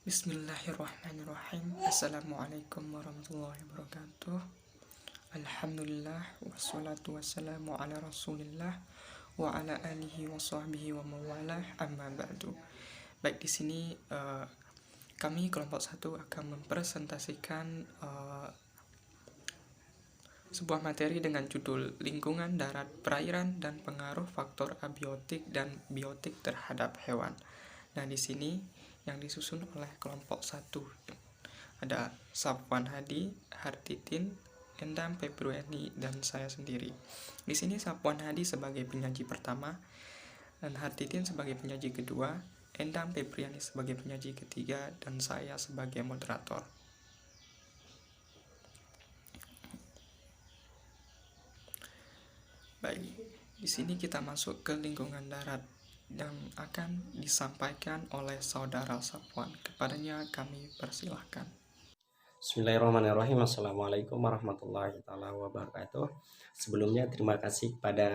Bismillahirrahmanirrahim. Assalamualaikum warahmatullahi wabarakatuh. Alhamdulillah wassalatu wassalamu ala Rasulillah wa ala alihi wa sahbihi wa mawalah amma ba'du. Baik, di sini kami kelompok 1 akan mempresentasikan sebuah materi dengan judul Lingkungan Darat, Perairan dan Pengaruh Faktor Abiotik dan Biotik Terhadap Hewan. Nah, di sini yang disusun oleh kelompok 1 ada Safwan Hadi, Hartitin, Endang Februari, dan saya sendiri. Di sini Safwan Hadi sebagai penyaji pertama dan Hartitin sebagai penyaji kedua, Endang Februari sebagai penyaji ketiga, dan saya sebagai moderator. Baik, di sini kita masuk ke lingkungan darat yang akan disampaikan oleh saudara Safwan. Kepadanya kami persilahkan. Bismillahirrahmanirrahim. Assalamualaikum warahmatullahi wabarakatuh. Sebelumnya terima kasih kepada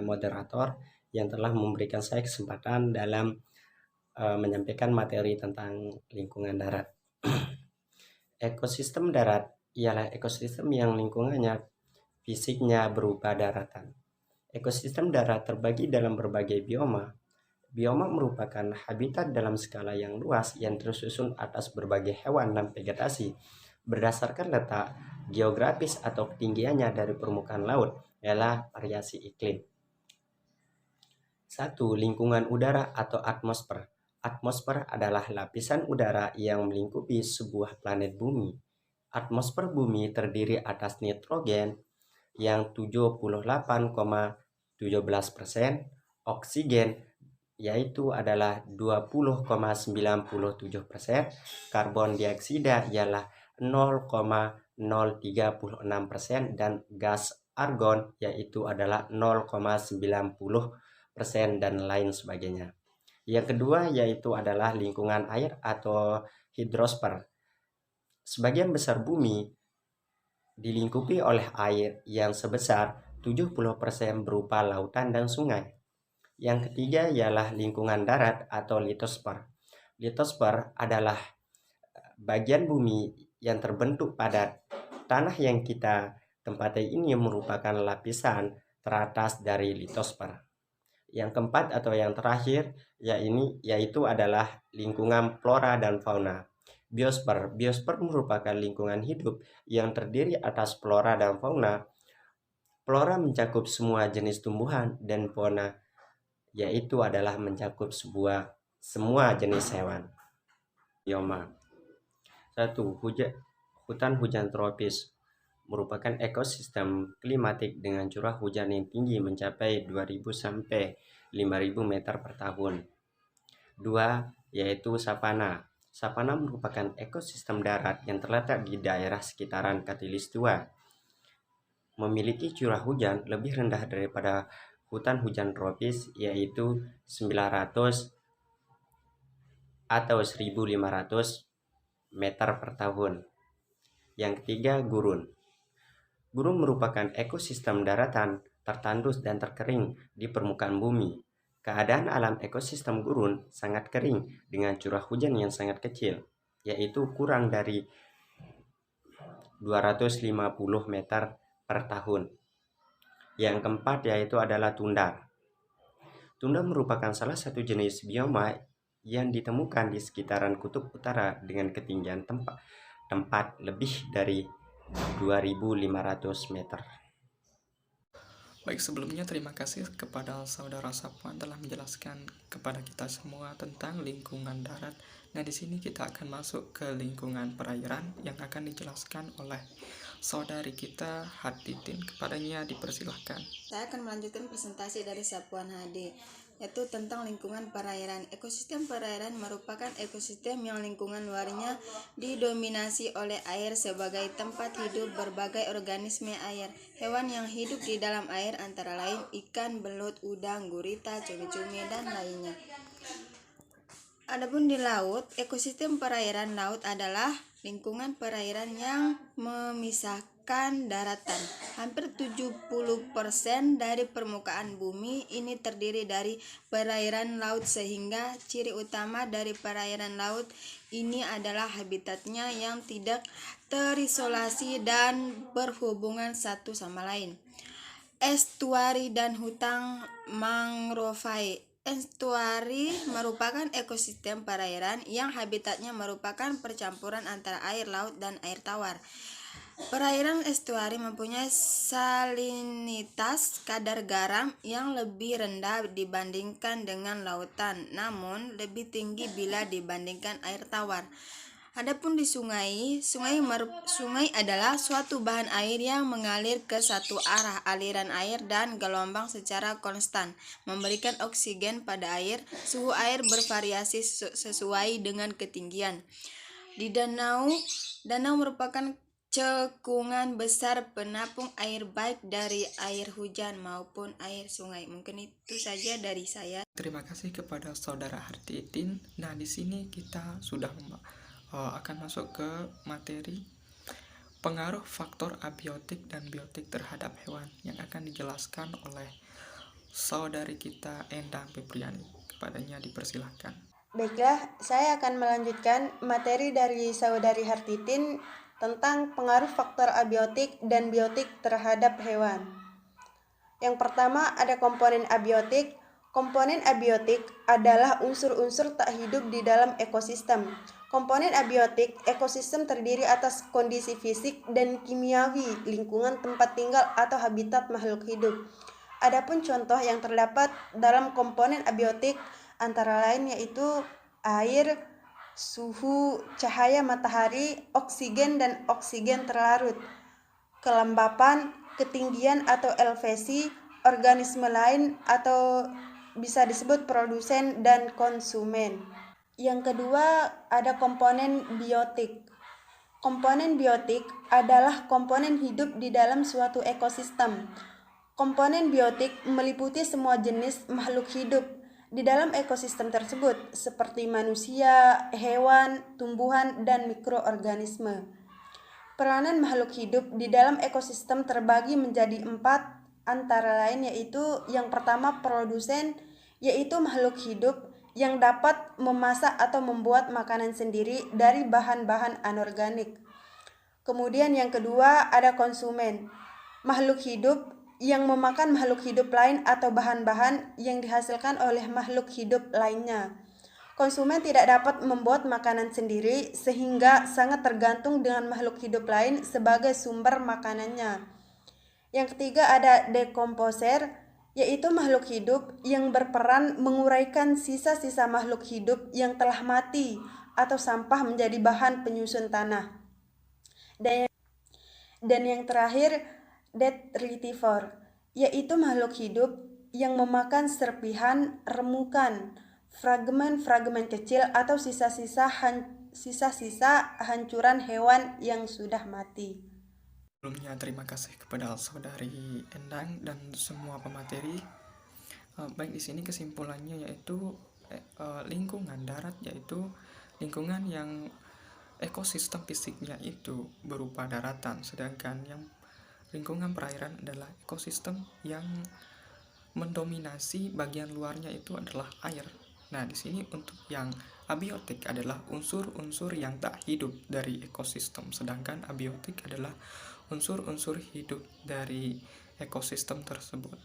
moderator yang telah memberikan saya kesempatan dalam menyampaikan materi tentang lingkungan darat. Ekosistem darat ialah ekosistem yang lingkungannya fisiknya berupa daratan. Ekosistem darat terbagi dalam berbagai bioma. Bioma merupakan habitat dalam skala yang luas yang tersusun atas berbagai hewan dan vegetasi berdasarkan letak geografis atau ketinggiannya dari permukaan laut, ialah variasi iklim. 1. Lingkungan udara atau atmosfer. Atmosfer adalah lapisan udara yang melingkupi sebuah planet bumi. Atmosfer bumi terdiri atas nitrogen yang 78,17%, oksigen yaitu adalah 20,97%, karbon dioksida ialah 0,036%, dan gas argon yaitu adalah 0,90%, dan lain sebagainya. Yang kedua yaitu adalah lingkungan air atau hidrosfer. Sebagian besar bumi dilingkupi oleh air yang sebesar 70% berupa lautan dan sungai. Yang ketiga ialah lingkungan darat atau litosfer. Litosfer adalah bagian bumi yang terbentuk padat. Tanah yang kita tempati ini merupakan lapisan teratas dari litosfer. Yang keempat atau yang terakhir yaitu adalah lingkungan flora dan fauna. Biosfer. Biosfer merupakan lingkungan hidup yang terdiri atas flora dan fauna. Flora mencakup semua jenis tumbuhan, dan fauna yaitu adalah mencakup semua jenis hewan. Bioma. 1. Hutan hujan tropis merupakan ekosistem klimatik dengan curah hujan yang tinggi mencapai 2000 sampai 5000 meter per tahun. 2. Yaitu savana. Savana merupakan ekosistem darat yang terletak di daerah sekitaran Khatulistiwa. Memiliki curah hujan lebih rendah daripada hutan hujan tropis, yaitu 900 atau 1500 meter per tahun. Yang ketiga, gurun. Gurun merupakan ekosistem daratan tertandus dan terkering di permukaan bumi. Keadaan alam ekosistem gurun sangat kering dengan curah hujan yang sangat kecil, yaitu kurang dari 250 meter per tahun. Yang keempat yaitu adalah tundra. Tundra merupakan salah satu jenis bioma yang ditemukan di sekitaran kutub utara dengan ketinggian tempat lebih dari 2500 meter. Baik, sebelumnya terima kasih kepada saudara Safwan telah menjelaskan kepada kita semua tentang lingkungan darat. Nah, di sini kita akan masuk ke lingkungan perairan yang akan dijelaskan oleh saudari kita Hartitin. Kepadanya dipersilahkan. Saya akan melanjutkan presentasi dari Safwan Hadi, yaitu tentang lingkungan perairan. Ekosistem perairan merupakan ekosistem yang lingkungan luarnya didominasi oleh air sebagai tempat hidup berbagai organisme air. Hewan yang hidup di dalam air antara lain ikan, belut, udang, gurita, cumi-cumi, dan lainnya. Adapun di laut, ekosistem perairan laut adalah lingkungan perairan yang permukaan daratan. Hampir 70% dari permukaan bumi ini terdiri dari perairan laut, sehingga ciri utama dari perairan laut ini adalah habitatnya yang tidak terisolasi dan berhubungan satu sama lain. Estuari dan hutan mangrove. Estuari merupakan ekosistem perairan yang habitatnya merupakan percampuran antara air laut dan air tawar. Perairan estuari mempunyai salinitas kadar garam yang lebih rendah dibandingkan dengan lautan, namun lebih tinggi bila dibandingkan air tawar. Adapun di sungai adalah suatu bahan air yang mengalir ke satu arah. Aliran air dan gelombang secara konstan memberikan oksigen pada air. Suhu air bervariasi sesuai dengan ketinggian. Di danau merupakan cekungan besar penampung air baik dari air hujan maupun air sungai. Mungkin itu saja dari saya. Terima kasih kepada Saudara Hartitin. Nah, di sini kita sudah akan masuk ke materi pengaruh faktor abiotik dan biotik terhadap hewan yang akan dijelaskan oleh saudari kita Endang Febriani. Kepadanya dipersilahkan. Baiklah, saya akan melanjutkan materi dari saudari Hartitin tentang pengaruh faktor abiotik dan biotik terhadap hewan. Yang pertama ada komponen abiotik. Komponen abiotik adalah unsur-unsur tak hidup di dalam ekosistem. Komponen abiotik, ekosistem terdiri atas kondisi fisik dan kimiawi lingkungan tempat tinggal atau habitat makhluk hidup. Adapun contoh yang terdapat dalam komponen abiotik antara lain yaitu air, suhu, cahaya matahari, oksigen dan oksigen terlarut, kelembapan, ketinggian atau elevasi, organisme lain atau bisa disebut produsen dan konsumen. Yang kedua ada komponen biotik. Komponen biotik adalah komponen hidup di dalam suatu ekosistem. Komponen biotik meliputi semua jenis makhluk hidup di dalam ekosistem tersebut seperti manusia, hewan, tumbuhan, dan mikroorganisme. Peranan makhluk hidup di dalam ekosistem terbagi menjadi 4, antara lain yaitu yang pertama produsen, yaitu makhluk hidup yang dapat memasak atau membuat makanan sendiri dari bahan-bahan anorganik. Kemudian yang kedua ada konsumen, makhluk hidup yang memakan makhluk hidup lain atau bahan-bahan yang dihasilkan oleh makhluk hidup lainnya. Konsumen tidak dapat membuat makanan sendiri sehingga sangat tergantung dengan makhluk hidup lain sebagai sumber makanannya. Yang ketiga ada dekomposer, yaitu makhluk hidup yang berperan menguraikan sisa-sisa makhluk hidup yang telah mati atau sampah menjadi bahan penyusun tanah. Dan yang terakhir, detritivore, yaitu makhluk hidup yang memakan serpihan, remukan, fragmen-fragmen kecil atau sisa-sisa hancuran hewan yang sudah mati. Sebelumnya terima kasih kepada saudari Endang dan semua pemateri. Baik, di sini kesimpulannya yaitu lingkungan darat yaitu lingkungan yang ekosistem fisiknya itu berupa daratan, sedangkan yang lingkungan perairan adalah ekosistem yang mendominasi bagian luarnya itu adalah air. Nah, di sini untuk yang abiotik adalah unsur-unsur yang tak hidup dari ekosistem, sedangkan abiotik adalah unsur-unsur hidup dari ekosistem tersebut.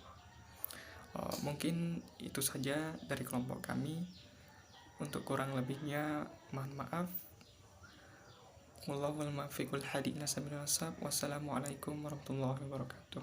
Mungkin itu saja dari kelompok kami. Untuk kurang lebihnya mohon maaf. Wallahul muwaffiq wal hadi ila sabilil. Wassalamualaikum warahmatullahi wabarakatuh.